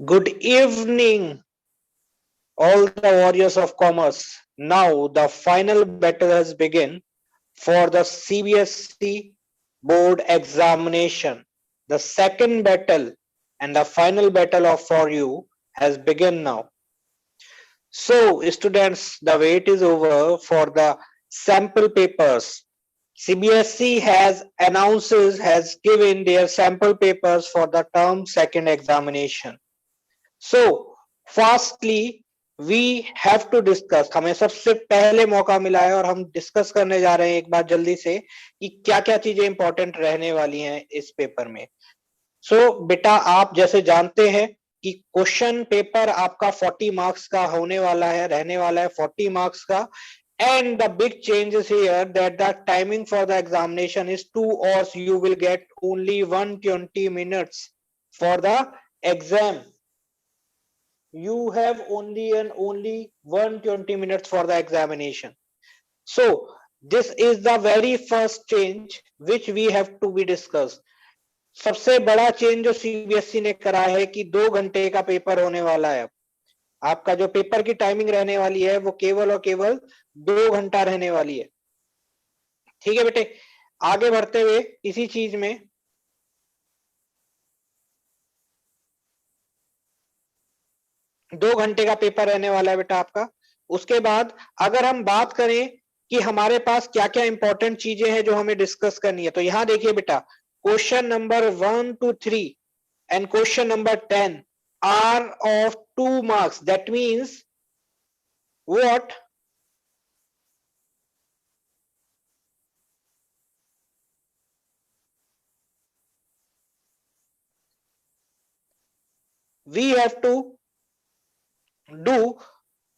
Good evening, all the warriors of commerce. Now the final battle has begun for the CBSE board examination. The second battle and the final battle of for you has begun now. So, students, the wait is over for the sample papers. CBSE has given their sample papers for the term second examination. So, fastly we have to discuss. हमें सबसे पहले मौका मिला है और हम discuss करने जा रहे हैं एक बार जल्दी से कि क्या क्या चीजें इंपॉर्टेंट रहने वाली हैं इस पेपर में. बेटा आप जैसे जानते हैं कि क्वेश्चन पेपर आपका 40 मार्क्स का होने वाला है, रहने वाला है 40 मार्क्स का. And the big change is here that the timing for the examination is 2 hours. You will get only 120 minutes for the exam. You have only 120 minutes for the examination. So this is the very first change which we have to be discussed. सबसे बड़ा change जो CBSE ने करा है कि 2 घंटे का paper होने वाला है. आपका जो पेपर की टाइमिंग रहने वाली है वो केवल और केवल 2 घंटा रहने वाली है. ठीक है बेटे, आगे बढ़ते हुए इसी चीज में 2 घंटे का पेपर रहने वाला है बेटा आपका. उसके बाद अगर हम बात करें कि हमारे पास क्या क्या इंपॉर्टेंट चीजें हैं जो हमें डिस्कस करनी है, तो यहां देखिए बेटा, question number 1 to 3 and question number 10 are of 2 marks. That means what? We have to do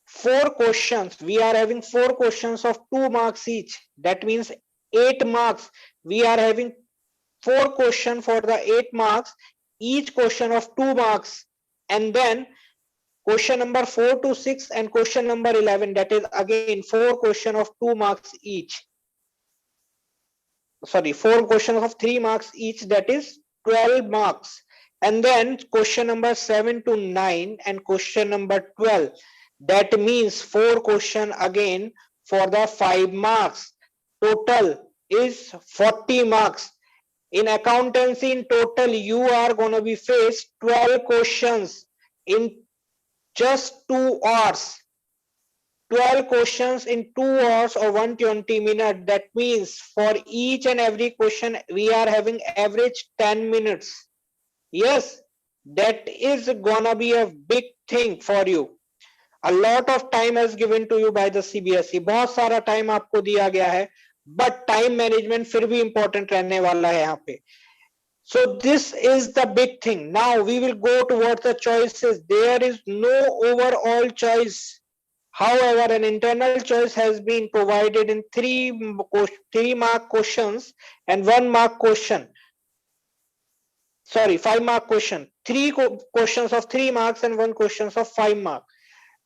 4 questions. We are having 4 questions of 2 marks each. That means 8 marks. We are having 4 questions for the 8 marks, each question of 2 marks, and then question number 4 to 6 and question number 11, that is again 4 questions of 2 marks each. Sorry, 4 questions of 3 marks each, that is 12 marks. And then question number 7 to 9 and question number 12, that means 4 questions again for the 5 marks. Total is 40 marks. In accountancy, in total, you are going to be faced 12 questions in just 2 hours. 12 questions in 2 hours or 120 minutes. That means for each and every question, we are having average 10 minutes. Yes, that is gonna be a big thing for you. A lot of time has given to you by the CBSE. बहुत सारा time आपको दिया गया है, but time management फिर भी important रहने वाला है यहाँ पे. So this is the big thing. Now we will go towards the choices. There is no overall choice. However, an internal choice has been provided in 3 mark questions and 1 mark question. Sorry, 5 mark question. 3 questions of 3 marks and 1 questions of 5 mark.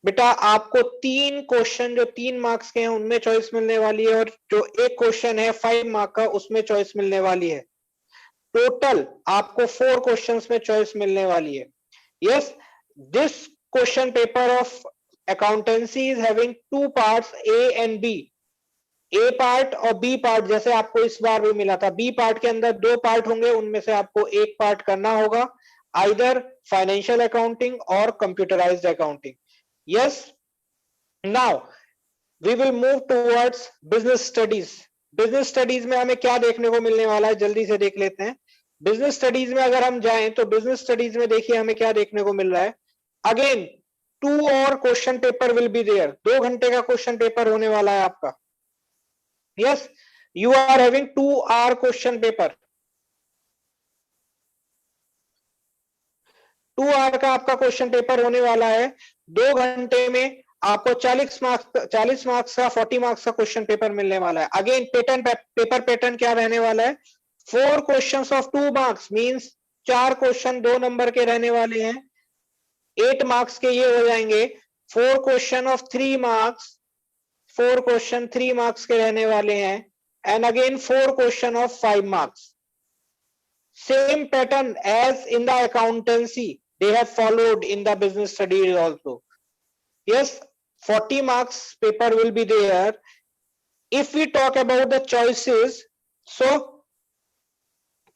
बेटा आपको 3 question जो 3 marks के हैं उनमें choice मिलने वाली है और जो एक क्वेश्चन है 5 मार्क का उसमें चॉइस मिलने वाली है. टोटल आपको 4 क्वेश्चंस में चॉइस मिलने वाली है. Yes, this question paper of accountancy is having 2 parts, A and B. A part और बी पार्ट जैसे आपको इस बार भी मिला था. बी पार्ट के अंदर 2 पार्ट होंगे, उनमें से आपको एक पार्ट करना होगा, आइदर फाइनेंशियल अकाउंटिंग और computerised accounting. Yes, now we will move towards business studies. Business studies में हमें क्या देखने को मिलने वाला है, जल्दी से देख लेते हैं. बिजनेस स्टडीज में अगर हम जाएं तो बिजनेस स्टडीज में देखिए हमें क्या देखने को मिल रहा है. अगेन 2 और question paper will be there. 2 घंटे का क्वेश्चन पेपर होने वाला है आपका. Yes, you are having 2 hour question paper. 2 hour का आपका क्वेश्चन पेपर होने वाला है. 2 घंटे में आपको 40 मार्क्स का 40 मार्क्स का क्वेश्चन पेपर मिलने वाला है. अगेन पेपर पैटर्न क्या रहने वाला है, 4 questions of 2 marks means 4 question 2 number के रहने वाले हैं. 8 मार्क्स के ये हो जाएंगे. 4 question of 3 marks, 4 question 3 marks के रहने वाले हैं. And again 4 question of 5 marks. Same pattern as in the accountancy. they have followed in the business studies also. Yes, 40 marks paper will be there. If we talk about the choices, so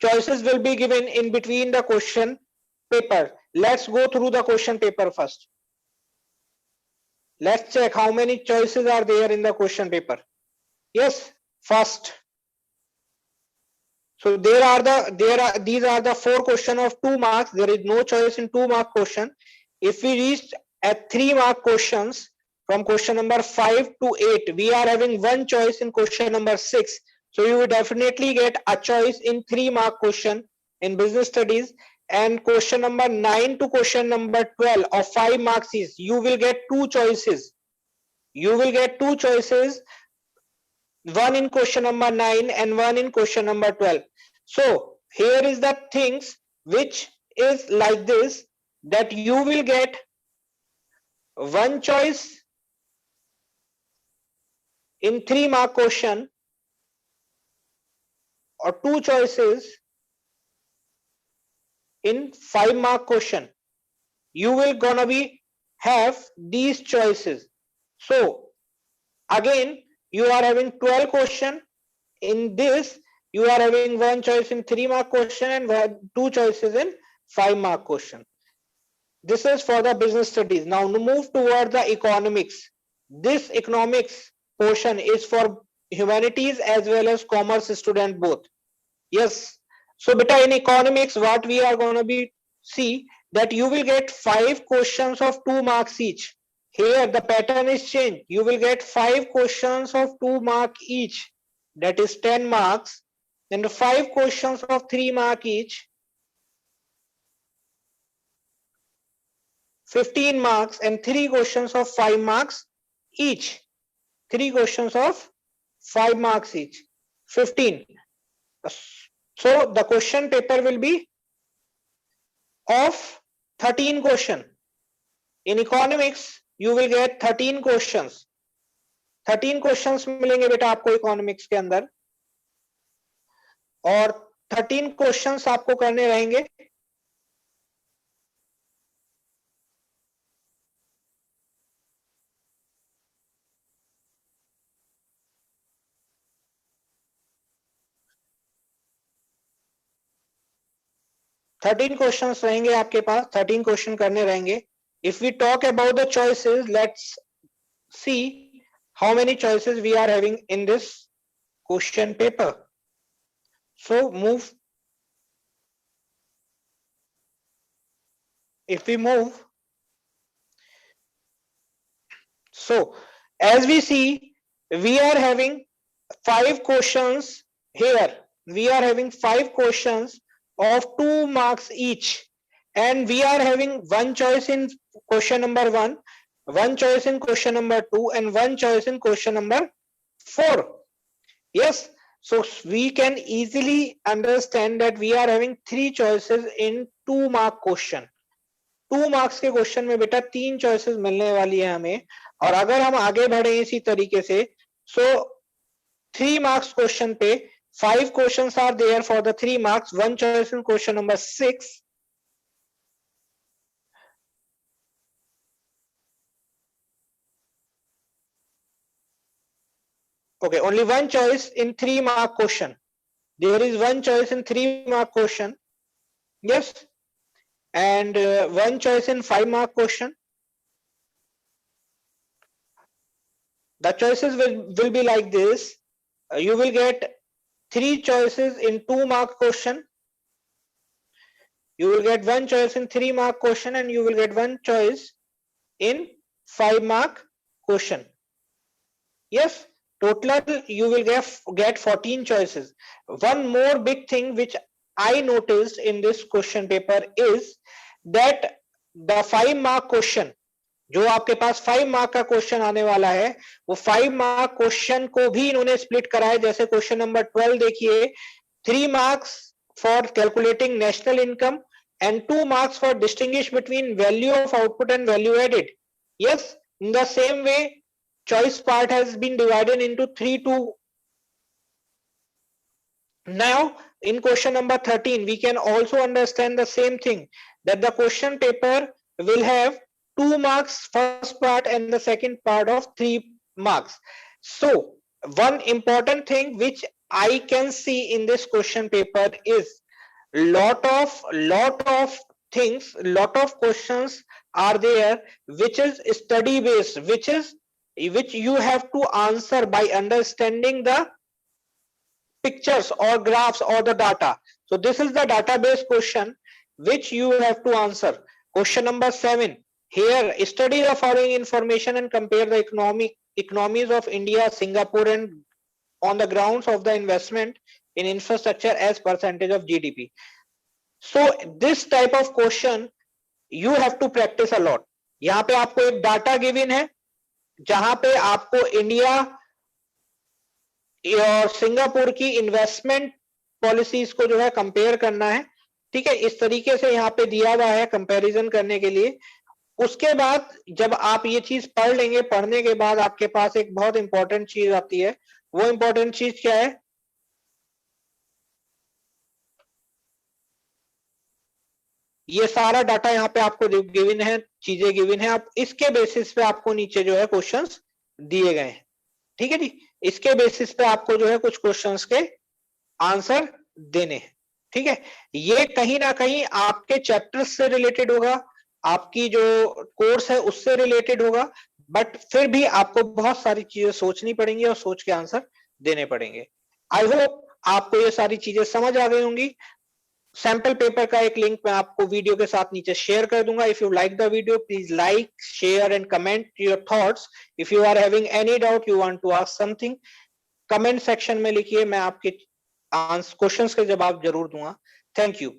choices will be given in between the question paper. Let's go through the question paper first. Let's check how many choices are there in the question paper. Yes, first. So these are the 4 question of 2 marks. There is no choice in 2 mark question. If we reach at 3 mark questions from question number 5 to 8, we are having one choice in question number 6. So you will definitely get a choice in 3 mark question in business studies, and question number 9 to question number 12 of 5 marks is you will get 2 choices. You will get 2 choices, one in question number 9 and one in question number 12. So here is the things which is like this, that you will get one choice in 3 mark question or 2 choices in 5 mark question. You will gonna be have these choices. So again you are having 12 question. In this you are having one choice in 3 mark question and 2 choices in 5 mark question. This is for the business studies. Now move toward the economics. This economics portion is for humanities as well as commerce student both. Yes. So beta, in economics what we are going to be see that you will get 5 questions of 2 marks each. Here the pattern is changed. You will get 5 questions of 2 mark each, that is 10 marks, and 5 questions of 3 mark each, 15 marks, and 3 questions of 5 marks each. 3 questions of 5 marks each, 15. So the question paper will be of 13 question. In economics you will get 13 questions. 13 questions मिलेंगे बेटा आपको economics के अंदर, और 13 questions आपको करने रहेंगे. Thirteen question रहेंगे आपके पास, 13 क्वेश्चन करने रहेंगे. If we talk about the choices, let's see how many choices we are having in this question paper. So move, if we move, so as we see we are having 5 questions here. We are having 5 questions of 2 marks each, and we are having one choice in question number 1, one choice in question number 2, and one choice in question number 4. Yes, so we can easily understand that we are having 3 choices in 2 mark question. 2 marks के question में बेटा 3 choices मिलने वाली है हमें. और अगर हम आगे बढ़े इसी तरीके से, सो 3 मार्क्स क्वेश्चन पे 5 questions are there for the 3 marks, one choice in question number 6. Okay, only one choice in 3 mark question. There is one choice in 3 mark question. Yes, and one choice in 5 mark question. The choices will be like this. You will get 3 choices in 2 mark question. You will get one choice in 3 mark question, and you will get one choice in 5 mark question. Yes, total you will get 14 choices. One more big thing which I noticed in this question paper is that the 5 mark question, जो आपके पास 5 mark का question आने वाला है, वो 5 mark question को भी इन्होंने स्प्लिट करा है. जैसे क्वेश्चन नंबर 12 देखिए, 3 marks for calculating national income and 2 marks for distinguish between value of output and value added. Yes, in the same way choice part has been divided into 3 to. Now in question number 13, we can also understand the same thing, that the question paper will have 2 marks first part and the second part of 3 marks. So one important thing which I can see in this question paper is lot of things, lot of questions are there which is study based, which you have to answer by understanding the pictures or graphs or the data. So this is the database question which you have to answer. Question number 7. Here, study the following information and compare the economies of India, Singapore, and on the grounds of the investment in infrastructure as percentage of GDP. So this type of question you have to practice a lot. यहाँ पे आपको एक data given है जहां पे आपको India और Singapore की इन्वेस्टमेंट पॉलिसीज को जो है कंपेयर करना है, ठीक है, इस तरीके से यहाँ पे दिया हुआ है कंपैरिजन करने के लिए। उसके बाद जब आप ये चीज पढ़ लेंगे, पढ़ने के बाद आपके पास एक बहुत इंपॉर्टेंट चीज आती है। वो इंपॉर्टेंट चीज क्या है? ये सारा डाटा यहाँ पे आपको गिवन है, चीजें गिवन है, आप इसके बेसिस पे आपको नीचे जो है क्वेश्चंस दिए गए हैं, ठीक है जी। इसके बेसिस पे आपको जो है कुछ क्वेश्चंस के आंसर देने हैं, ठीक है। ये कहीं ना कहीं आपके चैप्टर्स से रिलेटेड होगा, आपकी जो कोर्स है उससे रिलेटेड होगा, बट फिर भी आपको बहुत सारी चीजें सोचनी पड़ेंगी और सोच के आंसर देने पड़ेंगे। आई होप आपको ये सारी चीजें समझ आ गई होंगी। सैंपल पेपर का एक लिंक मैं आपको वीडियो के साथ नीचे शेयर कर दूंगा। If you like the video, please like, share and comment your thoughts. If you are having any doubt, you want to ask something, comment section में लिखिए, मैं आपके क्वेश्चंस के जवाब जरूर दूंगा। Thank you.